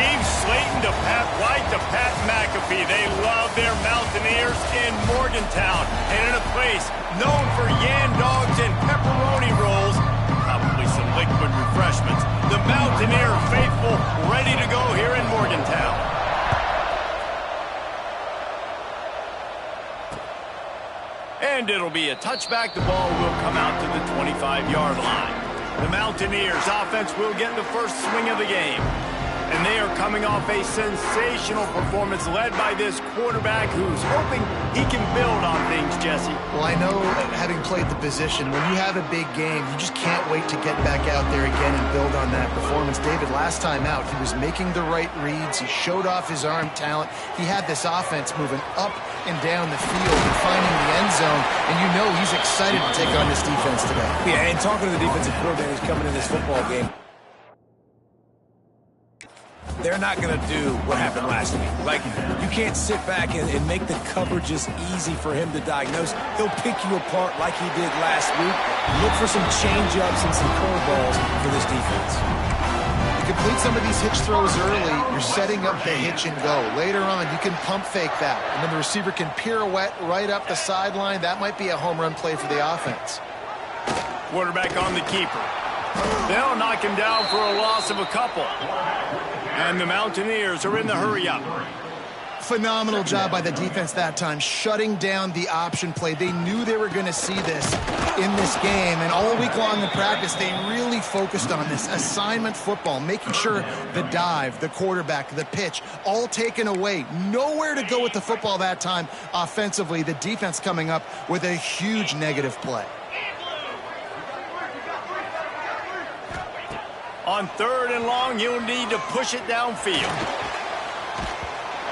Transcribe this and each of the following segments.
Steve Slayton to Pat White to Pat McAfee. They love their Mountaineers in Morgantown. And in a place known for Yan Dogs and pepperoni rolls, probably some liquid refreshments, the Mountaineer faithful ready to go here in Morgantown. And it'll be a touchback. The ball will come out to the 25-yard line. The Mountaineers offense will get the first swing of the game. And they are coming off a sensational performance led by this quarterback who's hoping he can build on things, Jesse. Well, I know, having played the position, when you have a big game, you just can't wait to get back out there again and build on that performance. David, last time out, he was making the right reads. He showed off his arm talent. He had this offense moving up and down the field and finding the end zone. And you know he's excited to take on this defense today. Yeah, and talking to the defensive coordinators coming in this football game, they're not going to do what happened last week. Like, you can't sit back and make the coverages easy for him to diagnose. He'll pick you apart like he did last week. Look for some change-ups and some curveballs for this defense. You complete some of these hitch throws early, you're setting up the hitch and go. Later on, you can pump fake that. And then the receiver can pirouette right up the sideline. That might be a home run play for the offense. Quarterback on the keeper. They'll knock him down for a loss of a couple. And the Mountaineers are in the hurry-up. Phenomenal job by the defense that time, shutting down the option play. They knew they were going to see this in this game, and all week long in practice, they really focused on this assignment football, making sure the dive, the quarterback, the pitch, all taken away. Nowhere to go with the football that time offensively. The defense coming up with a huge negative play. On 3rd and long, you'll need to push it downfield.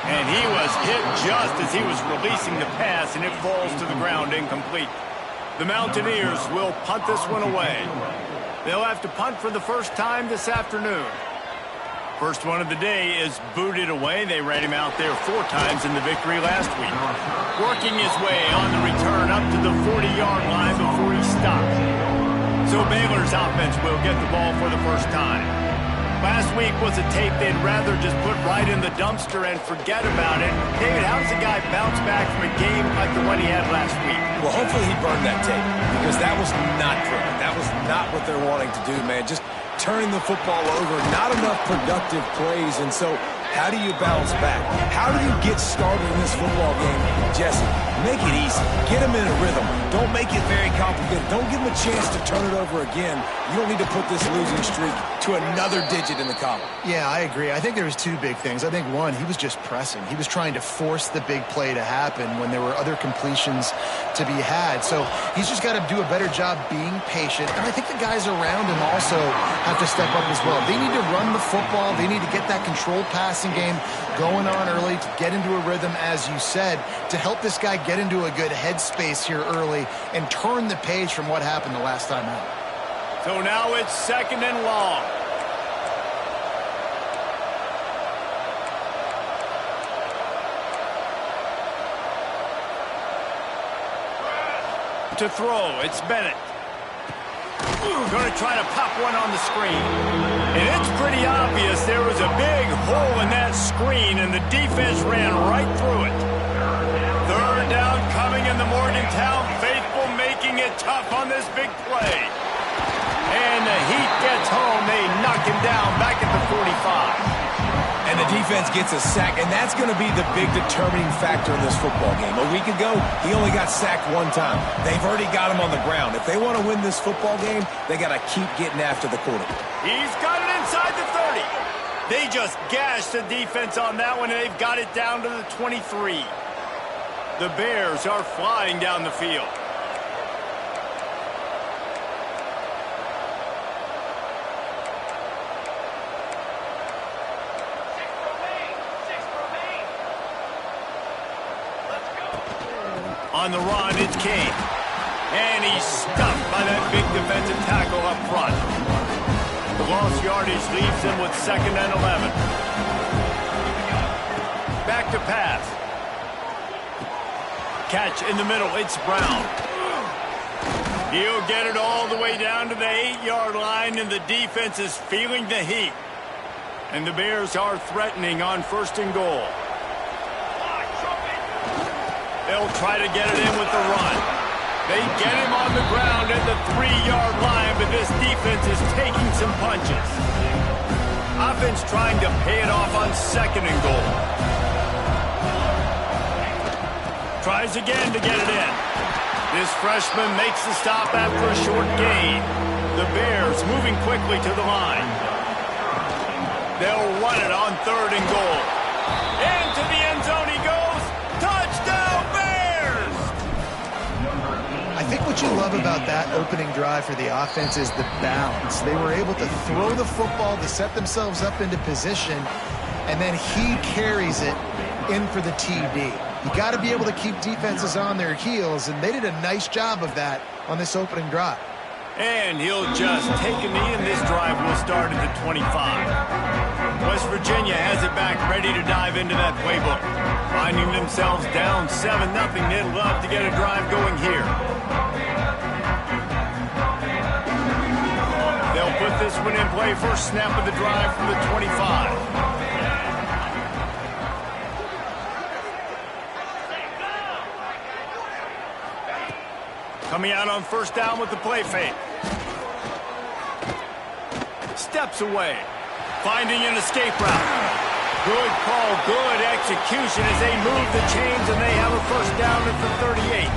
And he was hit just as he was releasing the pass, and it falls to the ground incomplete. The Mountaineers will punt this one away. They'll have to punt for the first time this afternoon. First one of the day is booted away. They ran him out there 4 times in the victory last week. Working his way on the return up to the 40-yard line before he stopped. So Baylor's offense will get the ball for the first time. Last week was a tape they'd rather just put right in the dumpster and forget about it. David, how does a guy bounce back from a game like the one he had last week? Well, hopefully he burned that tape, because that was not pretty. That was not what they're wanting to do, man. Just turning the football over, not enough productive plays, and so how do you bounce back? How do you get started in this football game? Jesse, make it easy. Get him in a rhythm. Don't make it very complicated. Don't give him a chance to turn it over again. You don't need to put this losing streak to another digit in the column. Yeah, I agree. I think there was 2 big things. I think, one, he was just pressing. He was trying to force the big play to happen when there were other completions to be had. So he's just got to do a better job being patient. And I think the guys around him also have to step up as well. They need to run the football. They need to get that controlled passing game going on early to get into a rhythm, as you said, to help this guy get into a good headspace here early and turn the page from what happened the last time out. So now it's 2nd and long. To throw, it's Bennett. Going to try to pop one on the screen. And it's pretty obvious there was a big hole in that screen, and the defense ran right through it. 3rd down coming in the Morgantown faithful, making it tough on this big play. And the Heat gets home. They knock him down back at the 45. And the defense gets a sack, and that's going to be the big determining factor in this football game. A week ago, he only got sacked 1 time. They've already got him on the ground. If they want to win this football game, they got to keep getting after the quarterback. He's got it inside the 30. They just gashed the defense on that one, and they've got it down to the 23. The Bears are flying down the field. On the run, it's King. And he's stuffed by that big defensive tackle up front. The lost yardage leaves him with 2nd and 11. Back to pass. Catch in the middle, it's Brown. He'll get it all the way down to the 8-yard line, and the defense is feeling the heat. And the Bears are threatening on 1st and goal. They'll try to get it in with the run. They get him on the ground at the 3-yard line, but this defense is taking some punches. Offense trying to pay it off on 2nd and goal. Tries again to get it in. This freshman makes the stop after a short gain. The Bears moving quickly to the line. They'll run it on 3rd and goal. Into the end zone he goes. Touchdown, Bears! I think what you love about that opening drive for the offense is the balance. They were able to throw the football to set themselves up into position, and then he carries it in for the TD. You got to be able to keep defenses on their heels, and they did a nice job of that on this opening drive. And he'll just take a knee, and this drive will start at the 25. West Virginia has it back, ready to dive into that playbook. Finding themselves down 7-0, they'd love to get a drive going here. They'll put this one in play. First snap of the drive from the 25. Coming out on 1st down with the play fake. Steps away. Finding an escape route. Good call, good execution as they move the chains, and they have a 1st down at the 38.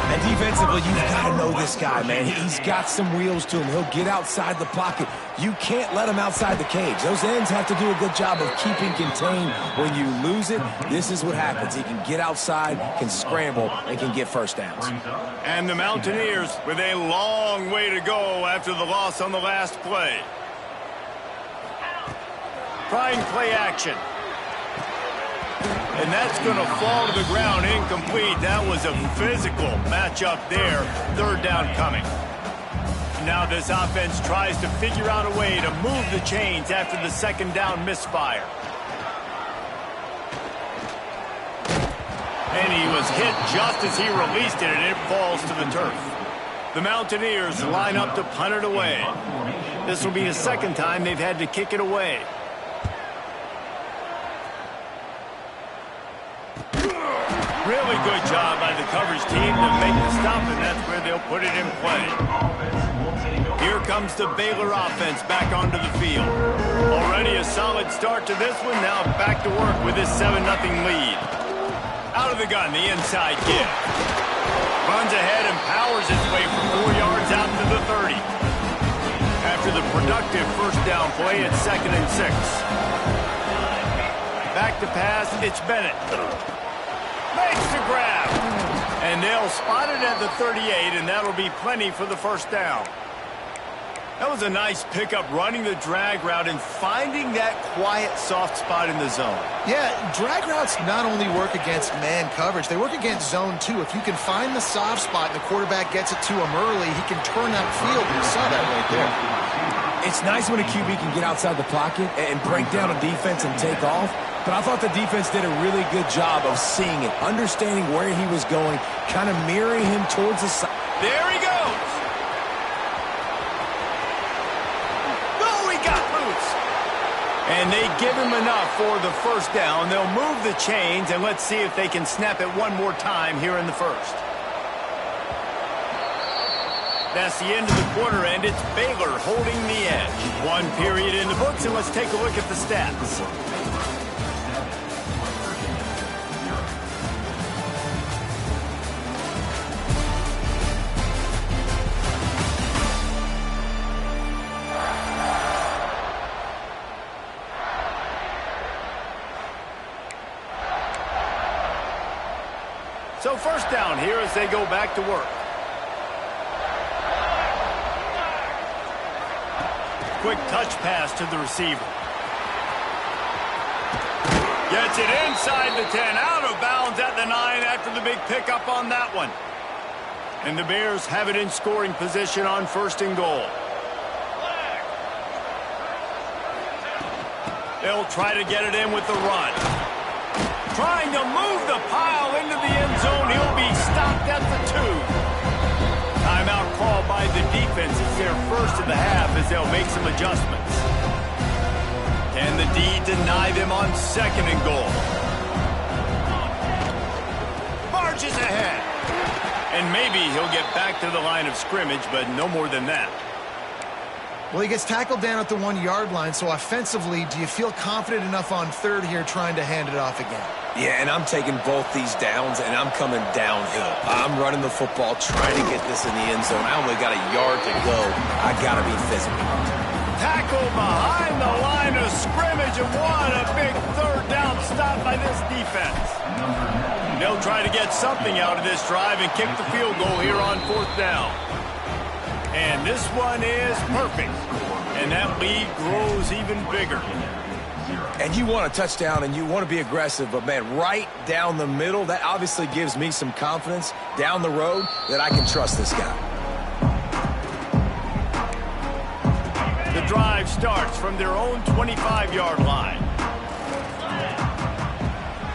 And defensively, you've got to know this guy, man. He's got some wheels to him. He'll get outside the pocket. You can't let him outside the cage. Those ends have to do a good job of keeping contained. When you lose it, this is what happens. He can get outside, can scramble, and can get 1st downs. And the Mountaineers with a long way to go after the loss on the last play. Trying play action. And that's going to fall to the ground incomplete. That was a physical matchup there. 3rd down coming. Now this offense tries to figure out a way to move the chains after the 2nd down misfire. And he was hit just as he released it, and it falls to the turf. The Mountaineers line up to punt it away. This will be the 2nd time they've had to kick it away. Really good job by the coverage team to make the stop, and that's where they'll put it in play. Here comes the Baylor offense back onto the field. Already a solid start to this one. Now back to work with this 7-0 lead. Out of the gun, the inside give. Runs ahead and powers his way for 4 yards out to the 30. After the productive 1st down play, it's 2nd and 6. Back to pass, it's Bennett. Makes the grab. And they'll spot it at the 38, and that'll be plenty for the 1st down. That was a nice pickup, running the drag route and finding that quiet, soft spot in the zone. Yeah, drag routes not only work against man coverage, they work against zone too. If you can find the soft spot and the quarterback gets it to him early, he can turn that field. You saw that right there. It's nice when a QB can get outside the pocket and break down a defense and take off. But I thought the defense did a really good job of seeing it, understanding where he was going, kind of mirroring him towards the side. There he goes. Oh, he got loose. And they give him enough for the 1st down. They'll move the chains, and let's see if they can snap it one more time here in the 1st. That's the end of the quarter, and it's Baylor holding the edge. 1 period in the books, and let's take a look at the stats. So 1st down here as they go back to work. Quick touch pass to the receiver. Gets it inside the 10, out of bounds at the 9 after the big pickup on that one. And the Bears have it in scoring position on 1st and goal. They'll try to get it in with the run. Trying to move the pile into the end zone. He'll be stopped at the 2. Timeout call by the defense. It's their 1st of the half as they'll make some adjustments. Can the D deny them on 2nd and goal? Marches ahead. And maybe he'll get back to the line of scrimmage, but no more than that. Well, he gets tackled down at the 1-yard line, so offensively, do you feel confident enough on 3rd here trying to hand it off again? Yeah, and I'm taking both these downs, and I'm coming downhill. I'm running the football, trying to get this in the end zone. I only got a yard to go. I got to be physical. Tackle behind the line of scrimmage, and what a big 3rd down stop by this defense. They'll try to get something out of this drive and kick the field goal here on 4th down. And this one is perfect. And that lead grows even bigger. And you want a touchdown and you want to be aggressive, but, man, right down the middle, that obviously gives me some confidence down the road that I can trust this guy. The drive starts from their own 25-yard line.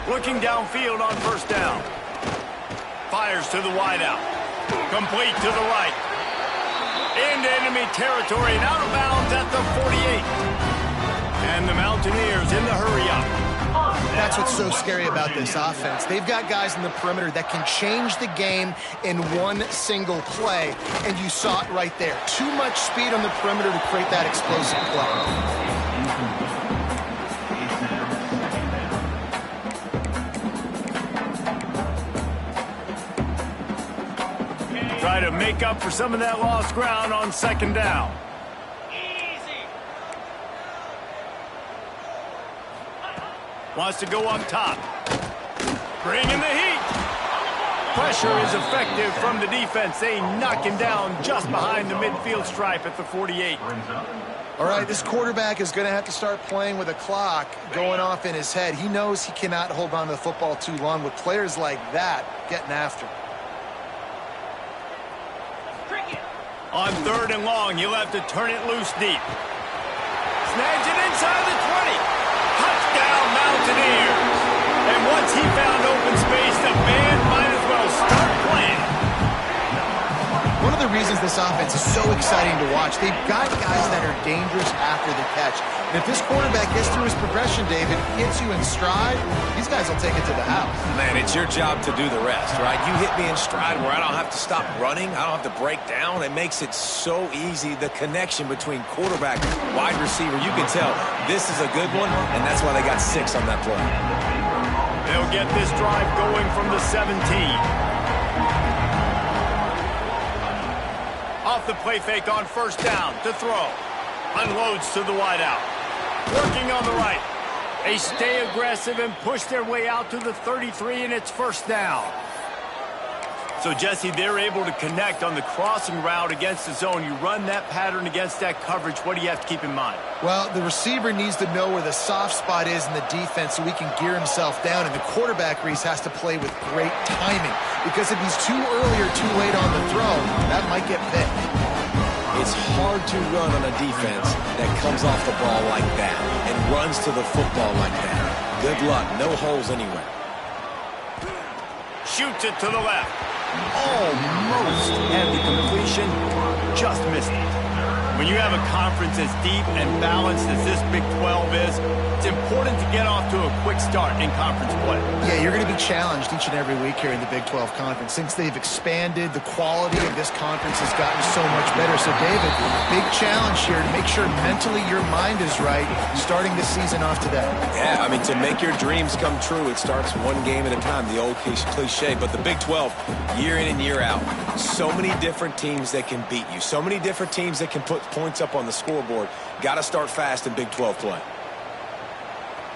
Looking downfield on 1st down. Fires to the wideout. Complete to the right. Into enemy territory and out of bounds at the 48. And the Mountaineers in the hurry-up. That's what's so scary about this offense. They've got guys in the perimeter that can change the game in one single play, and you saw it right there. Too much speed on the perimeter to create that explosive play. Try to make up for some of that lost ground on 2nd down. Wants to go up top. Bringing the heat. Pressure is effective from the defense. They knock him down just behind the midfield stripe at the 48. All right, this quarterback is going to have to start playing with a clock going off in his head. He knows he cannot hold on to the football too long with players like that getting after him. On 3rd and long, he'll have to turn it loose deep. Snags it inside the 20. Touchdown, Mountaineers. And once he found open space, the band might as well start playing. One of the reasons this offense is so exciting to watch, they've got guys that are dangerous after the catch. And if this quarterback gets through his progression, David, hits you in stride, these guys will take it to the house. Man, it's your job to do the rest, right? You hit me in stride where I don't have to stop running. I don't have to break down. It makes it so easy. The connection between quarterback, wide receiver, you can tell this is a good one, and that's why they got 6 on that play. They'll get this drive going from the 17. Off the play fake on 1st down to throw. Unloads to the wideout. Working on the right. They stay aggressive and push their way out to the 33, and it's 1st down. So, Jesse, they're able to connect on the crossing route against the zone. You run that pattern against that coverage. What do you have to keep in mind? Well, the receiver needs to know where the soft spot is in the defense so he can gear himself down, and the quarterback, Reese, has to play with great timing, because if he's too early or too late on the throw, that might get picked. It's hard to run on a defense that comes off the ball like that and runs to the football like that. Good luck. No holes anywhere. Shoots it to the left. Almost had the completion. Just missed it. When you have a conference as deep and balanced as this Big 12 is, it's important to get off to a quick start in conference play. Yeah, you're going to be challenged each and every week here in the Big 12 Conference. Since they've expanded, the quality of this conference has gotten so much better. So, David, big challenge here to make sure mentally your mind is right starting the season off today. Yeah, I mean, to make your dreams come true, it starts one game at a time, the old cliche. But the Big 12, year in and year out, so many different teams that can beat you, so many different teams that can put points up on the scoreboard. Got to start fast in Big 12 play.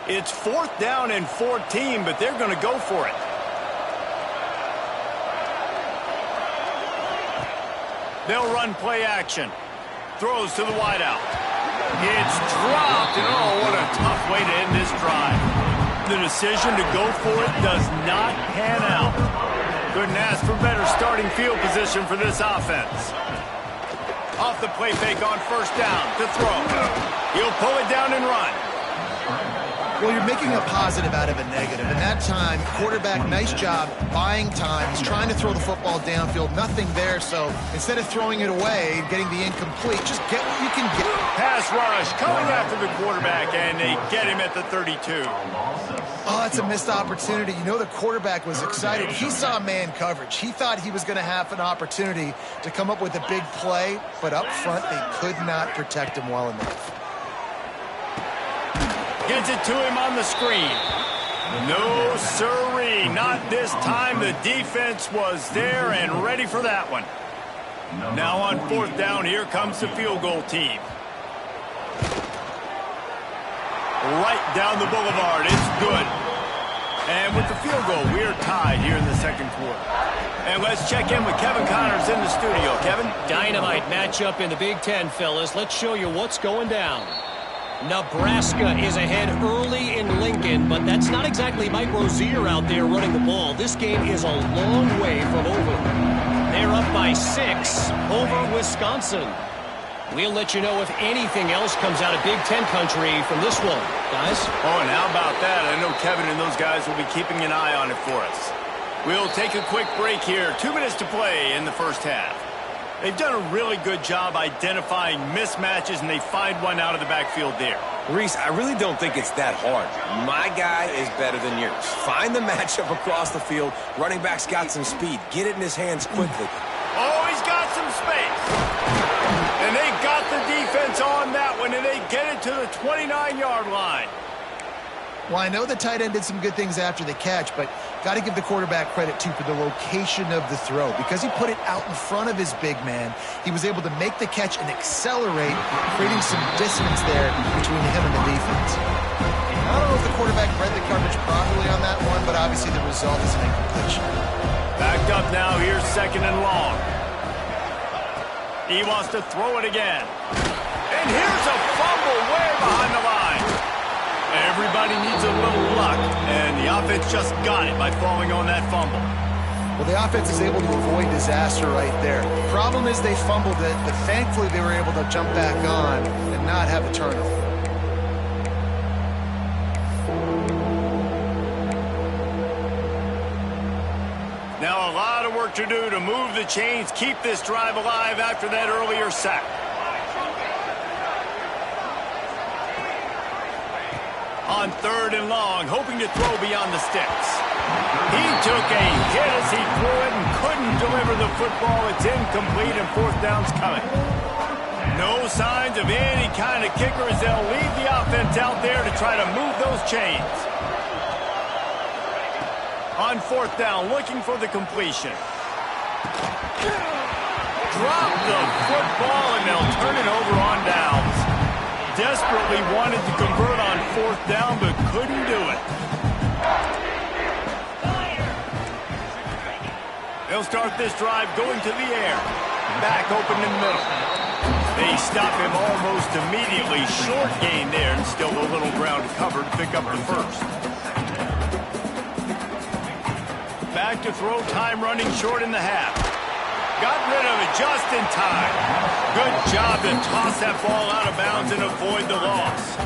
It's 4th down and 14, but they're going to go for it. They'll run play action. Throws to the wideout. It's dropped, and oh, what a tough way to end this drive. The decision to go for it does not pan out. Couldn't ask for better starting field position for this offense. Off the play fake on 1st down to throw. He'll pull it down and run. Well, you're making a positive out of a negative. And that time, quarterback, nice job buying time. He's trying to throw the football downfield. Nothing there. So instead of throwing it away and getting the incomplete, just get what you can get. Pass rush coming after the quarterback, and they get him at the 32. Oh, that's a missed opportunity. You know, the quarterback was excited. He saw man coverage. He thought he was going to have an opportunity to come up with a big play, but up front, they could not protect him well enough. Gets it to him on the screen. No, sirree. Not this time. The defense was there and ready for that one. Now on 4th down, here comes the field goal team. Right down the boulevard. It's good. And with the field goal, we are tied here in the second quarter. And let's check in with Kevin Connors in the studio. Kevin? Dynamite matchup in the Big Ten, fellas. Let's show you what's going down. Nebraska is ahead early in Lincoln, but that's not exactly Mike Rozier out there running the ball. This game is a long way from over. They're up by 6 over Wisconsin. We'll let you know if anything else comes out of Big Ten country from this one, guys. Oh, and how about that? I know Kevin and those guys will be keeping an eye on it for us. We'll take a quick break here. 2 minutes to play in the first half. They've done a really good job identifying mismatches, and they find one out of the backfield there. Reese, I really don't think it's that hard. My guy is better than yours. Find the matchup across the field. Running back's got some speed. Get it in his hands quickly. Oh, he's got some space. And they got the defense on that one, and they get it to the 29-yard line. Well, I know the tight end did some good things after the catch, but got to give the quarterback credit, too, for the location of the throw. Because he put it out in front of his big man, he was able to make the catch and accelerate, creating some distance there between him and the defense. I don't know if the quarterback read the coverage properly on that one, but obviously the result is an incompletion. Backed up now, here's 2nd and long. He wants to throw it again. And here's a fumble way behind the line. Everybody needs a little luck, and the offense just got it by falling on that fumble. Well, the offense is able to avoid disaster right there. Problem is they fumbled it, but thankfully they were able to jump back on and not have a turnover. Now a lot of work to do to move the chains, keep this drive alive after that earlier sack. On 3rd and long, hoping to throw beyond the sticks. He took a hit as he threw it and couldn't deliver the football. It's incomplete, and 4th down's coming. No signs of any kind of kicker as they'll leave the offense out there to try to move those chains. On 4th down, looking for the completion. Drop the football, and they'll turn it over on downs. Desperately wanted to convert on 4th down, but couldn't do it. They'll start this drive going to the air. Back open in the middle. They stop him almost immediately. Short gain there, and still a little ground covered to pick up the first. Back to throw, time running short in the half. Got rid of it just in time. Good job to toss that ball out of bounds and avoid the loss.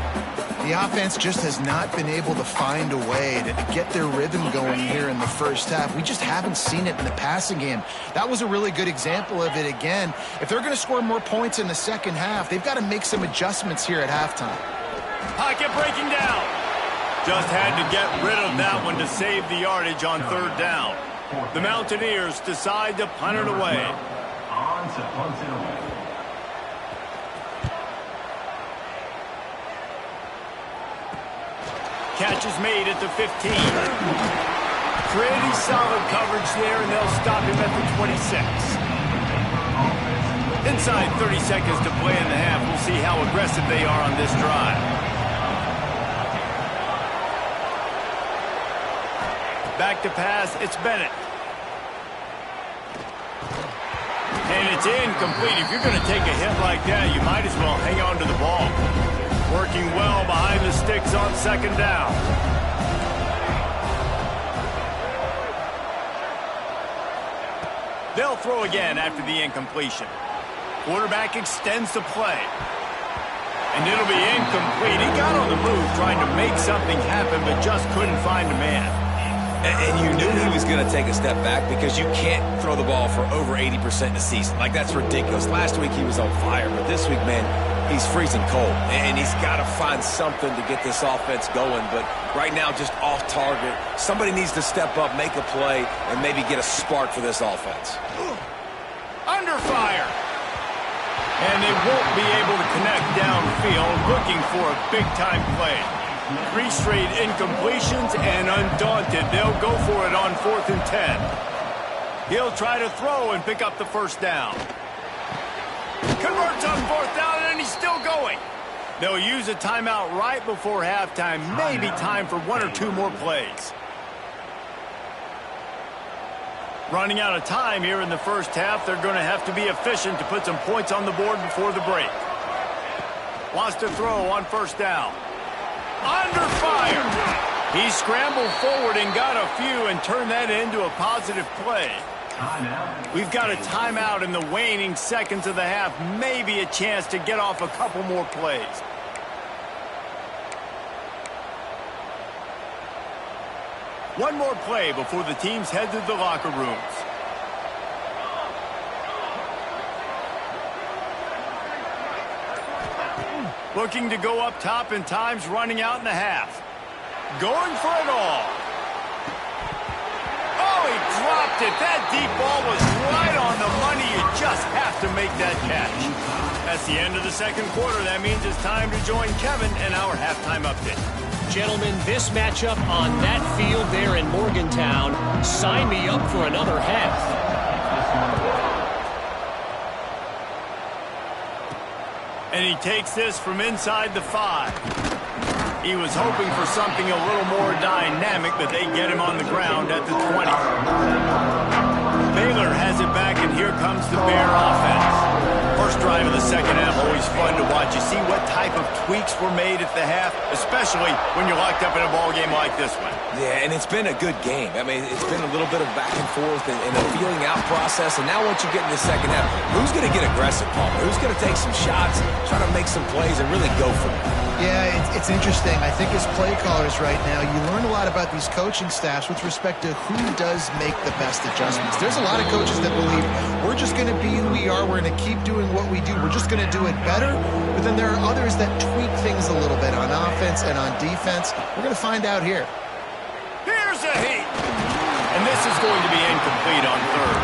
The offense just has not been able to find a way to get their rhythm going here in the first half. We just haven't seen it in the passing game. That was a really good example of it again. If they're going to score more points in the second half, they've got to make some adjustments here at halftime. Pocket breaking down. Just had to get rid of that one to save the yardage on 3rd down. The Mountaineers decide to punt it away. Catch is made at the 15. Pretty solid coverage there, and they'll stop him at the 26. Inside 30 seconds to play in the half. We'll see how aggressive they are on this drive. Back to pass, it's Bennett. And it's incomplete. If you're going to take a hit like that, you might as well hang on to the ball. Working well behind the sticks on 2nd down. They'll throw again after the incompletion. Quarterback extends the play. And it'll be incomplete. He got on the move trying to make something happen, but just couldn't find a man. And you knew he was going to take a step back because you can't throw the ball for over 80% in a season. Like, that's ridiculous. Last week he was on fire, but this week, man, he's freezing cold. And he's got to find something to get this offense going. But right now, just off target. Somebody needs to step up, make a play, and maybe get a spark for this offense. Under fire. And they won't be able to connect downfield, looking for a big-time play. 3 straight incompletions, and undaunted, they'll go for it on 4th and 10. He'll try to throw and pick up the first down. Converts on 4th down, and he's still going. They'll use a timeout right before halftime, maybe time for 1 or 2 more plays. Running out of time here in the first half, they're going to have to be efficient to put some points on the board before the break. Wants to throw on 1st down. Under fire. He scrambled forward and got a few and turned that into a positive play. We've got a timeout in the waning seconds of the half. Maybe a chance to get off a couple more plays. One more play before the teams head to the locker rooms. Looking to go up top, and time's running out in the half. Going for it all. Oh, he dropped it. That deep ball was right on the money. You just have to make that catch. That's the end of the second quarter. That means it's time to join Kevin in our halftime update. Gentlemen, this matchup on that field there in Morgantown, sign me up for another half. And he takes this from inside the 5. He was hoping for something a little more dynamic, but they get him on the ground at the 20. Baylor has it back, and here comes the Bear offense. First drive of the second half, always fun to watch. You see what type of tweaks were made at the half, especially when you're locked up in a ball game like this one. Yeah, and it's been a good game. I mean, it's been a little bit of back and forth and a feeling out process. And now once you get in the second half, who's going to get aggressive, Palmer? Who's going to take some shots, try to make some plays, and really go for it? Yeah, it's interesting. I think as play callers right now, you learn a lot about these coaching staffs with respect to who does make the best adjustments. There's a lot of coaches that believe we're just going to be who we are. We're going to keep doing what we do. We're just going to do it better. But then there are others that tweak things a little bit on offense and on defense. We're going to find out here. Here's a heat. And this is going to be incomplete on 3rd.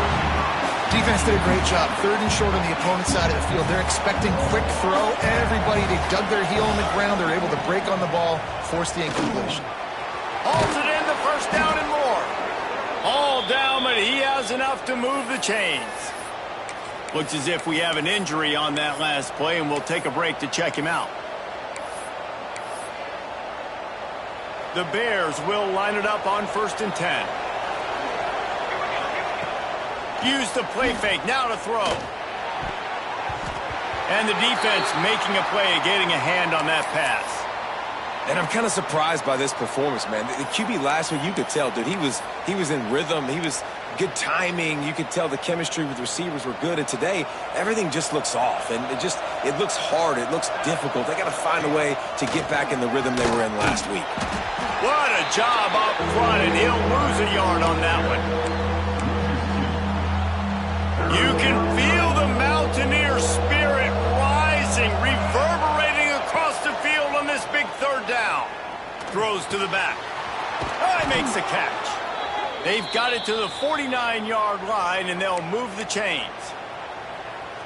Defense did a great job. 3rd and short on the opponent's side of the field. They're expecting quick throw. Everybody, they dug their heel on the ground. They're able to break on the ball, force the incompletion. Halted in the 1st down and more. All down, but he has enough to move the chains. Looks as if we have an injury on that last play, and we'll take a break to check him out. The Bears will line it up on 1st and 10. Use the play fake, now to throw. And the defense making a play, getting a hand on that pass. And I'm kind of surprised by this performance, man. The QB last week, you could tell, dude, he was in rhythm. He was good timing. You could tell the chemistry with receivers were good. And today, everything just looks off. And it looks hard. It looks difficult. They got to find a way to get back in the rhythm they were in last week. What a job up front, and he'll lose a yard on that one. You can feel the Mountaineer spirit rising, reverberating across the field on this big 3rd down. Throws to the back. Oh, he makes the catch. They've got it to the 49-yard line, and they'll move the chains.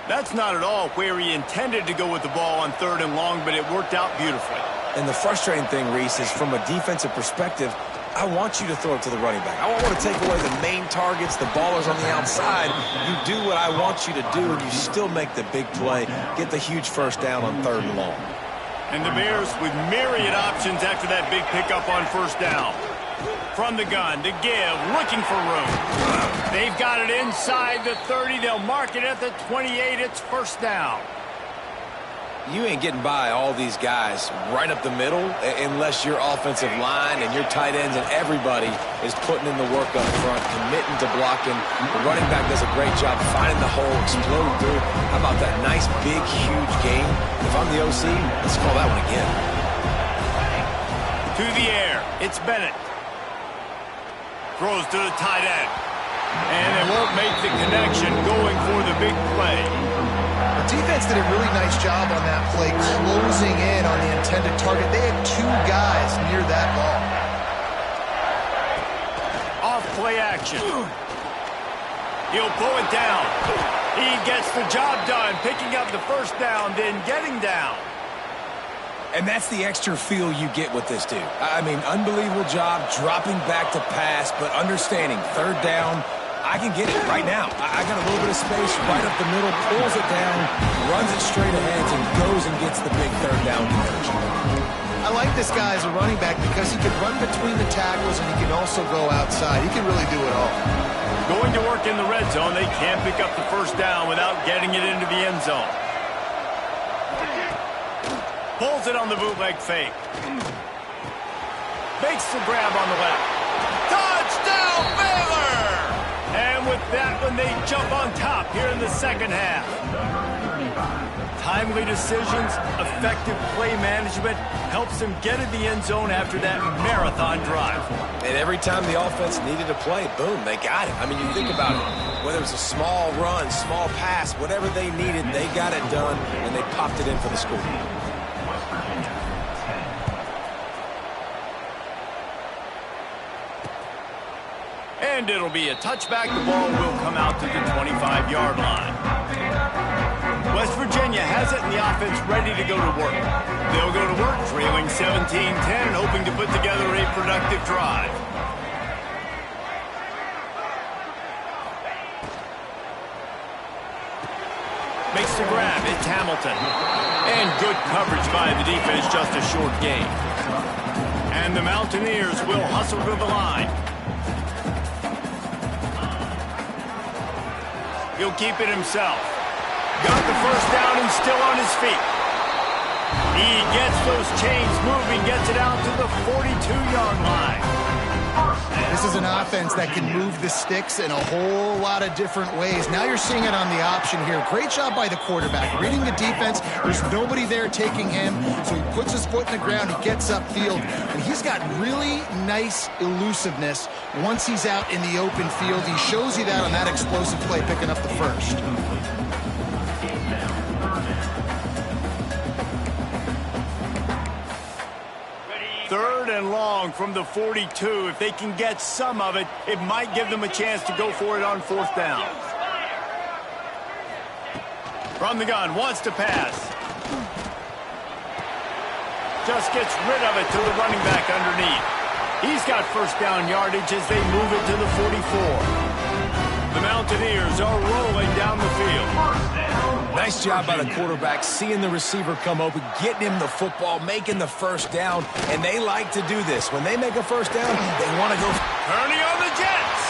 That's not at all where he intended to go with the ball on 3rd and long, but it worked out beautifully. And the frustrating thing, Reese, is from a defensive perspective, I want you to throw it to the running back. I want to take away the main targets, the ballers on the outside. You do what I want you to do, and you still make the big play, get the huge 1st down on 3rd and long. And the Bears with myriad options after that big pickup on 1st down. From the gun, to give, looking for room. They've got it inside the 30. They'll mark it at the 28. It's 1st down. You ain't getting by all these guys right up the middle unless your offensive line and your tight ends and everybody is putting in the work up front, committing to blocking. The running back does a great job finding the hole, exploding through. How about that nice, big, huge game? If I'm the OC, let's call that one again. To the air, it's Bennett. Throws to the tight end. And they won't make the connection going for the big play. The defense did a really nice job on that play, closing in on the intended target. They had two guys near that ball. Off play action. He'll pull it down. He gets the job done, picking up the first down, then getting down. And that's the extra feel you get with this dude. I mean, unbelievable job dropping back to pass, but understanding third down, I can get it right now. I got a little bit of space right up the middle, pulls it down, runs it straight ahead, and goes and gets the big third down conversion. I like this guy as a running back because he can run between the tackles and he can also go outside. He can really do it all. Going to work in the red zone, they can't pick up the first down without getting it into the end zone. Pulls it on the bootleg fake. Makes the grab on the left. Touchdown, Baylor! And with that one, they jump on top here in the second half. Timely decisions, effective play management helps them get in the end zone after that marathon drive. And every time the offense needed a play, boom, they got it. I mean, you think about it. Whether it was a small run, small pass, whatever they needed, they got it done, and they popped it in for the score. And it'll be a touchback. The ball will come out to the 25-yard line. West Virginia has it, and the offense ready to go to work. They'll go to work, trailing 17-10, and hoping to put together a productive drive. Makes the grab. It's Hamilton. And good coverage by the defense, just a short gain. And the Mountaineers will hustle to the line. He'll keep it himself. Got the first down and still on his feet. He gets those chains moving, gets it out to the 42-yard line. This is an offense that can move the sticks in a whole lot of different ways. Now you're seeing it on the option here. Great job by the quarterback. Reading the defense, there's nobody there taking him, so he puts his foot in the ground, he gets upfield, and he's got really nice elusiveness once he's out in the open field. He shows you that on that explosive play, picking up the first. Third and long from the 42. If they can get some of it, it might give them a chance to go for it on fourth down. From the gun, wants to pass. Just gets rid of it to the running back underneath. He's got first down yardage as they move it to the 44. The Mountaineers are rolling down the field. Nice job by the quarterback, seeing the receiver come open, getting him the football, making the first down, and they like to do this. When they make a first down, they want to go. Turning on the Jets.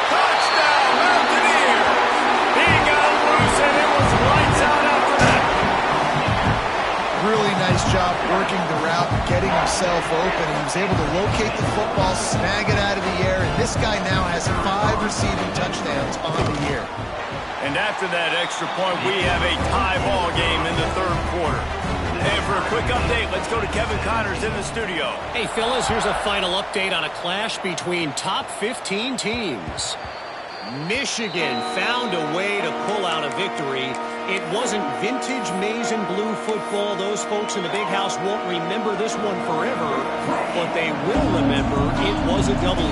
Touchdown, Mountaineers. He got loose, and it was lights out after that. Really nice job working the route, getting himself open. He was able to locate the football, snag it out of the air, and this guy now has 5 receiving touchdowns on the year. And after that extra point, we have a tie ball game in the third quarter. And for a quick update, let's go to Kevin Connors in the studio. Hey, fellas, here's a final update on a clash between top 15 teams. Michigan found a way to pull out a victory. It wasn't vintage maize and blue football. Those folks in the big house won't remember this one forever, but they will remember it was a W.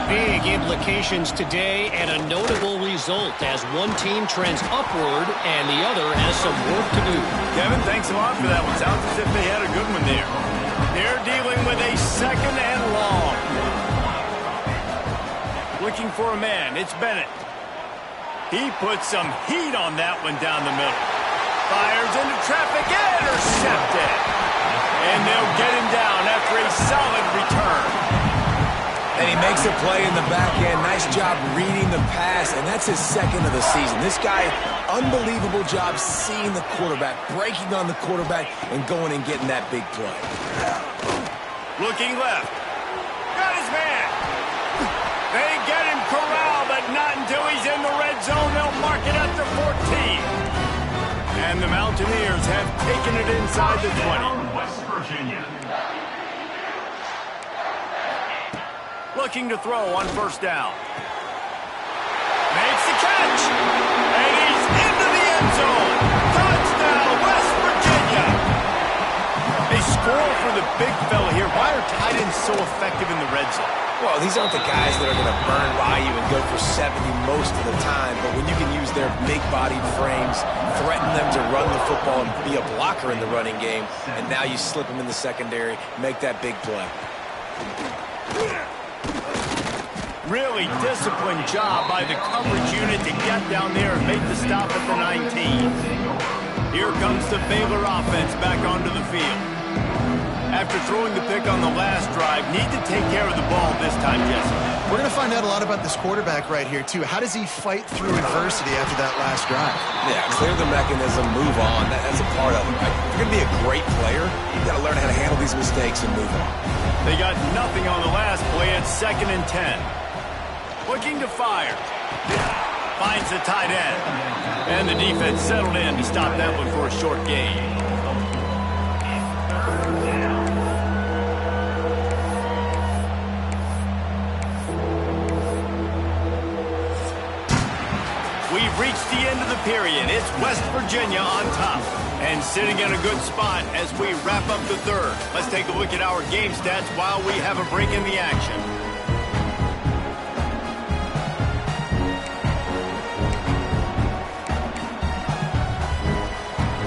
Big implications today and a notable result as one team trends upward and the other has some work to do. Kevin, thanks a lot for that one. Sounds as if they had a good one there. They're dealing with a second and long. Looking for a man. It's Bennett. He puts some heat on that one down the middle. Fires into traffic. Intercepted. And they'll get him down after a solid return. And he makes a play in the back end. Nice job reading the pass, and that's his second of the season. This guy, unbelievable job seeing the quarterback, breaking on the quarterback, and going and getting that big play. Looking left. Got his man. They get him corralled, but not until he's in the red zone. They'll mark it at the 14. And the Mountaineers have taken it inside the 20. West Virginia. Looking to throw on first down. Makes the catch. And he's into the end zone. Touchdown, West Virginia. They score for the big fella here. Why are tight ends so effective in the red zone? Well, these aren't the guys that are going to burn by you and go for 70 most of the time, but when you can use their big-bodied frames, threaten them to run the football and be a blocker in the running game, and now you slip them in the secondary, make that big play. Really disciplined job by the coverage unit to get down there and make the stop at the 19. Here comes the Baylor offense back onto the field. After throwing the pick on the last drive, need to take care of the ball this time, Jesse. We're going to find out a lot about this quarterback right here, too. How does he fight through adversity after that last drive? Yeah, clear the mechanism, move on. That's a part of it, right? If you're going to be a great player, you've got to learn how to handle these mistakes and move on. They got nothing on the last play. It's 2nd and 10. Looking to fire. Finds the tight end. And the defense settled in to stop that one for a short gain. We've reached the end of the period. It's West Virginia on top. And sitting in a good spot as we wrap up the third. Let's take a look at our game stats while we have a break in the action.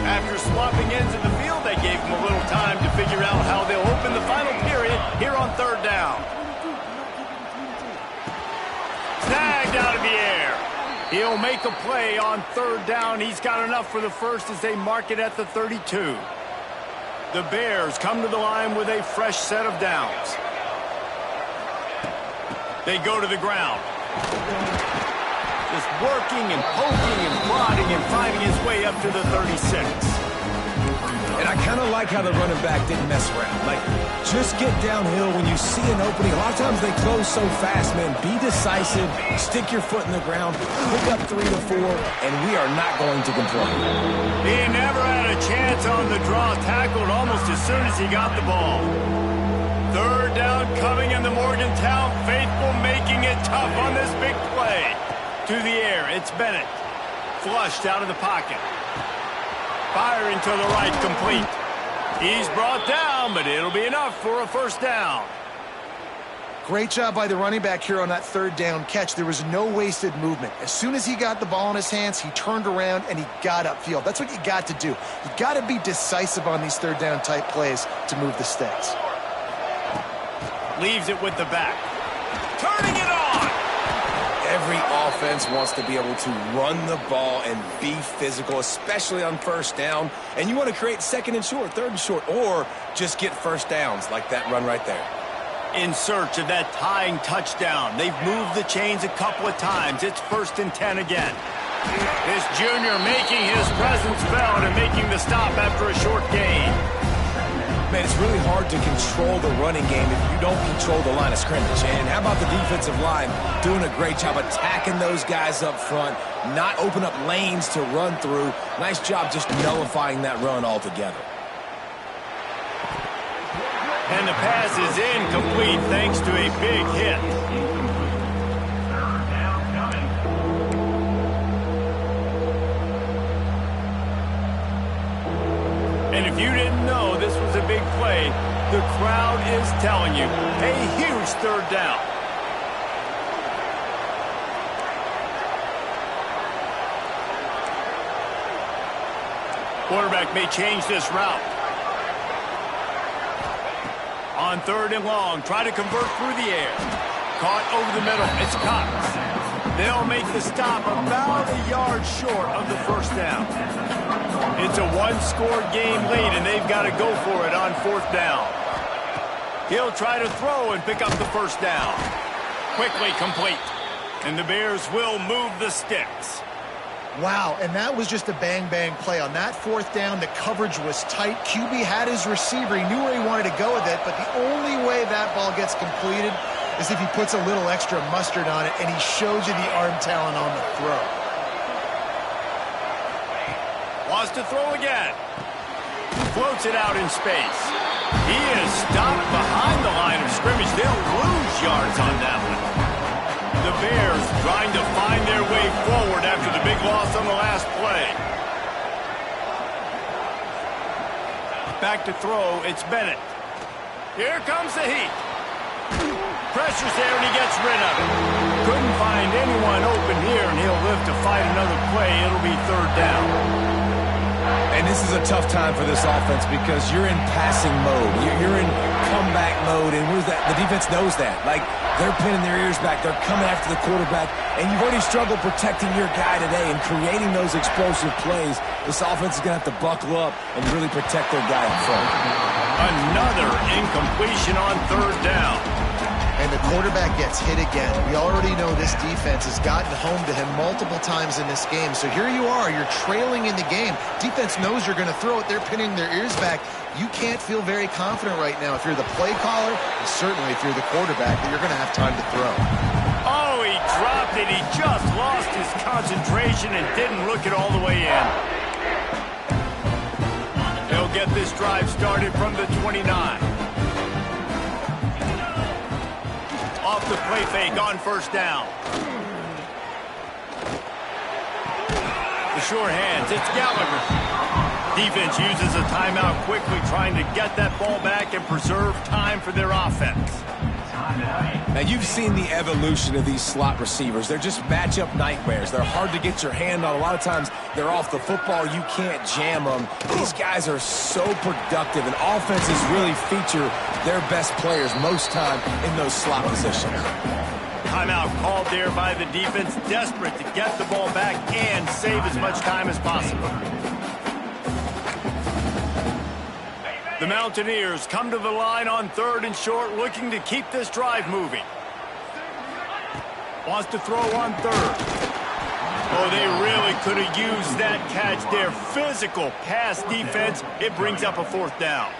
After swapping ends of the field, they gave them a little time to figure out how they'll open the final period here on third down. Snagged out of the air. He'll make a play on third down. He's got enough for the first as they mark it at the 32. The Bears come to the line with a fresh set of downs. They go to the ground. Just working and poking and prodding and finding his way up to the 36. And I kind of like how the running back didn't mess around. Like, just get downhill when you see an opening. A lot of times they close so fast, man. Be decisive, stick your foot in the ground, pick up 3 to 4, and we are not going to complain. He never had a chance on the draw, tackled almost as soon as he got the ball. Third down coming, and the Morgantown faithful making it tough on this big play. To the air, it's Bennett. Flushed out of the pocket. Firing to the right, complete. He's brought down, but it'll be enough for a first down. Great job by the running back here on that third down catch. There was no wasted movement. As soon as he got the ball in his hands, he turned around and he got upfield. That's what you got to do. You got to be decisive on these third down type plays to move the sticks. Leaves it with the back. Turning it on. Every offense wants to be able to run the ball and be physical, especially on first down. And you want to create 2nd and short, 3rd and short, or just get first downs like that run right there. In search of that tying touchdown. They've moved the chains a couple of times. It's 1st and 10 again. This junior making his presence felt and making the stop after a short gain. Man, it's really hard to control the running game if you don't control the line of scrimmage. And how about the defensive line doing a great job attacking those guys up front, not open up lanes to run through. Nice job just nullifying that run altogether. And the pass is incomplete thanks to a big hit. And if you didn't know this was a big play, the crowd is telling you, a huge third down. Quarterback may change this route. On 3rd and long, try to convert through the air. Caught over the middle, it's Cox. They'll make the stop about a yard short of the first down. It's a one-score game lead, and they've got to go for it on 4th down. He'll try to throw and pick up the first down. Quickly complete. And the Bears will move the sticks. Wow, and that was just a bang-bang play. On that fourth down, the coverage was tight. QB had his receiver. He knew where he wanted to go with it, but the only way that ball gets completed is if he puts a little extra mustard on it, and he shows you the arm talent on the throw. Wants to throw again. Floats it out in space. He is stopped behind the line of scrimmage. They'll lose yards on that one. The Bears trying to find their way forward after the big loss on the last play. Back to throw, it's Bennett. Here comes the heat. Pressure's there and he gets rid of it. Couldn't find anyone open here, and he'll live to fight another play. It'll be third down. And this is a tough time for this offense because you're in passing mode. You're in comeback mode, and what is that? The defense knows that. Like, they're pinning their ears back. They're coming after the quarterback, and you've already struggled protecting your guy today and creating those explosive plays. This offense is going to have to buckle up and really protect their guy up front. Another incompletion on third down. And the quarterback gets hit again. We already know this defense has gotten home to him multiple times in this game. So here you are, you're trailing in the game. Defense knows you're going to throw it. They're pinning their ears back. You can't feel very confident right now if you're the play caller, and certainly if you're the quarterback, that you're going to have time to throw. Oh, he dropped it. He just lost his concentration and didn't look it all the way in. They'll get this drive started from the 29. Off the play fake on first down. The short hands, it's Gallagher. Defense uses a timeout quickly, trying to get that ball back and preserve time for their offense. Now, you've seen the evolution of these slot receivers. They're just matchup nightmares. They're hard to get your hand on. A lot of times, they're off the football. You can't jam them. These guys are so productive, and offenses really feature their best players most time in those slot positions. Timeout called there by the defense, desperate to get the ball back and save as much time as possible. The Mountaineers come to the line on third and short, looking to keep this drive moving. Wants to throw on third. Oh, they really could have used that catch there. Physical pass defense. It brings up a fourth down.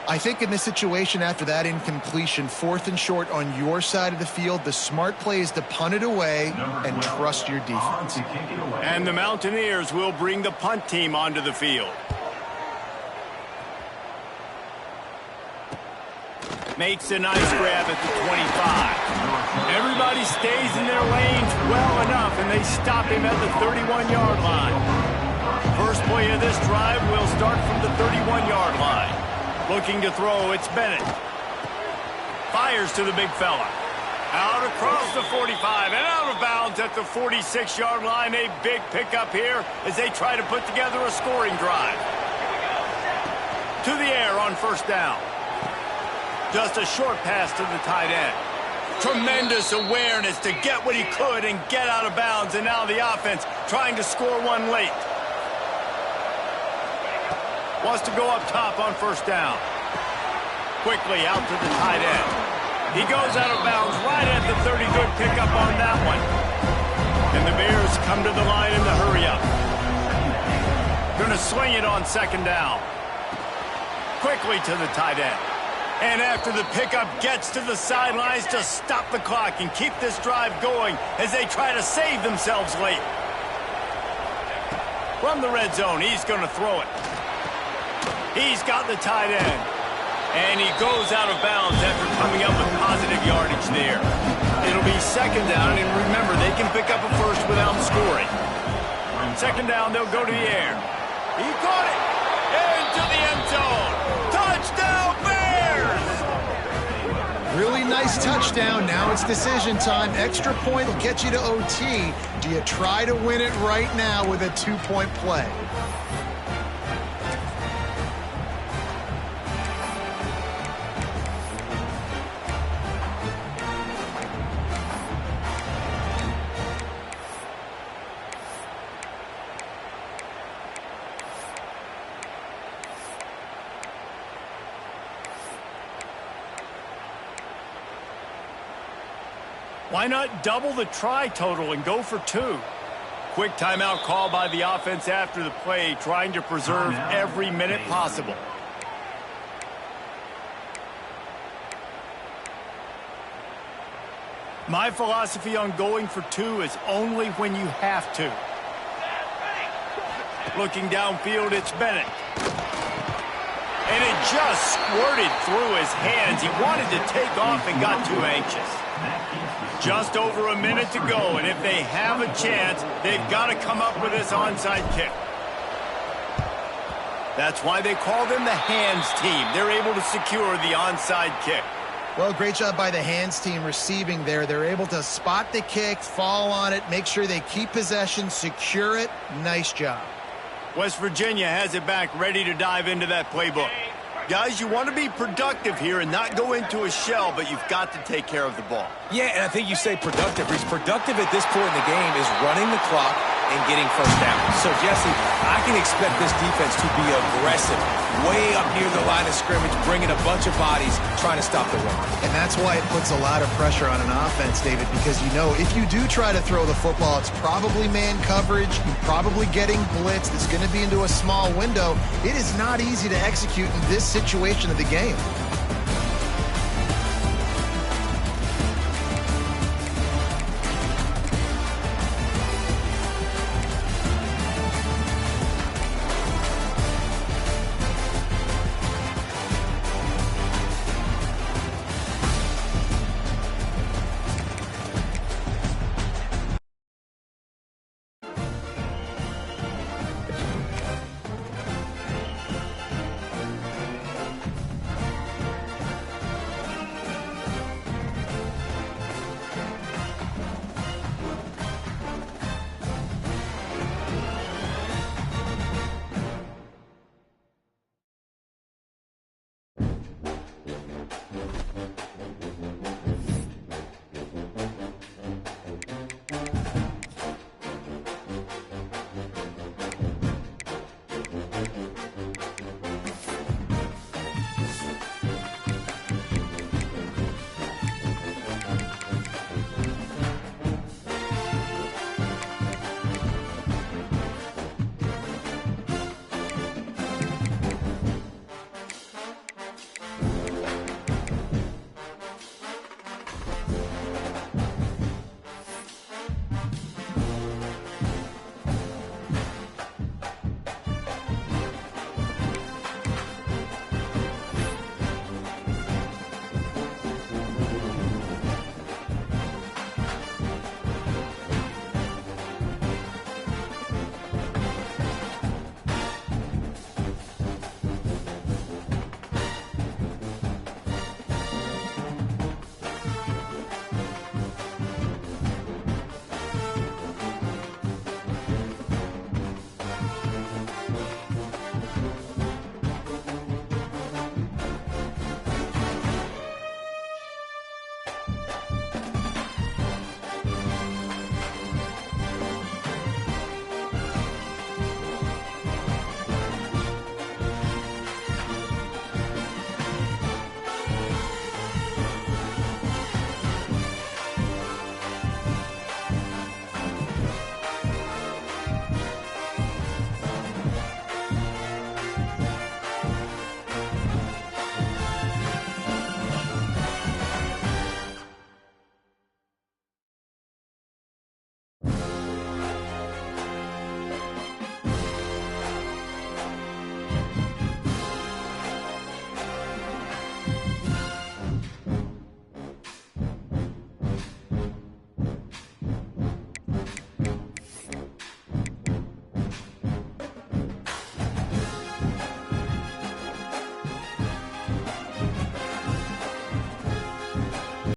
I think in this situation, after that incompletion, fourth and short on your side of the field, the smart play is to punt it away and trust your defense. And the Mountaineers will bring the punt team onto the field. Makes a nice grab at the 25. Everybody stays in their lanes well enough, and they stop him at the 31-yard line. First play of this drive will start from the 31-yard line. Looking to throw, it's Bennett. Fires to the big fella. Out across the 45 and out of bounds at the 46-yard line. A big pickup here as they try to put together a scoring drive. To the air on first down. Just a short pass to the tight end. Tremendous awareness to get what he could and get out of bounds. And now the offense trying to score one late. Wants to go up top on first down. Quickly out to the tight end. He goes out of bounds right at the 30. Good pickup on that one. And the Bears come to the line in the hurry up. Going to swing it on second down. Quickly to the tight end. And after the pickup, gets to the sidelines to stop the clock and keep this drive going as they try to save themselves late. From the red zone, he's going to throw it. He's got the tight end. And he goes out of bounds after coming up with positive yardage there. It'll be second down, and remember, they can pick up a first without scoring. Second down, they'll go to the air. He caught it! Into the end zone! Touchdown, Bears! Really nice touchdown. Now it's decision time. Extra point will get you to OT. Do you try to win it right now with a two-point play? Why not double the try total and go for 2? Quick timeout call by the offense after the play, trying to preserve every minute possible. My philosophy on going for 2 is only when you have to. Looking downfield, it's Bennett. And it just squirted through his hands. He wanted to take off and got too anxious. Just over a minute to go, and if they have a chance, they've got to come up with this onside kick. That's why they call them the hands team. They're able to secure the onside kick. Well, great job by the hands team receiving there. They're able to spot the kick, fall on it, make sure they keep possession, secure it. Nice job. West Virginia has it back, ready to dive into that playbook. Guys, you want to be productive here and not go into a shell, but you've got to take care of the ball. Yeah, and I think you say productive. He's productive at this point in the game is running the clock and getting first down. So, Jesse, I can expect this defense to be aggressive, way up near the line of scrimmage, bringing a bunch of bodies, trying to stop the run. And that's why it puts a lot of pressure on an offense, David, because you know if you do try to throw the football, it's probably man coverage, you're probably getting blitzed, it's going to be into a small window. It is not easy to execute in this situation of the game.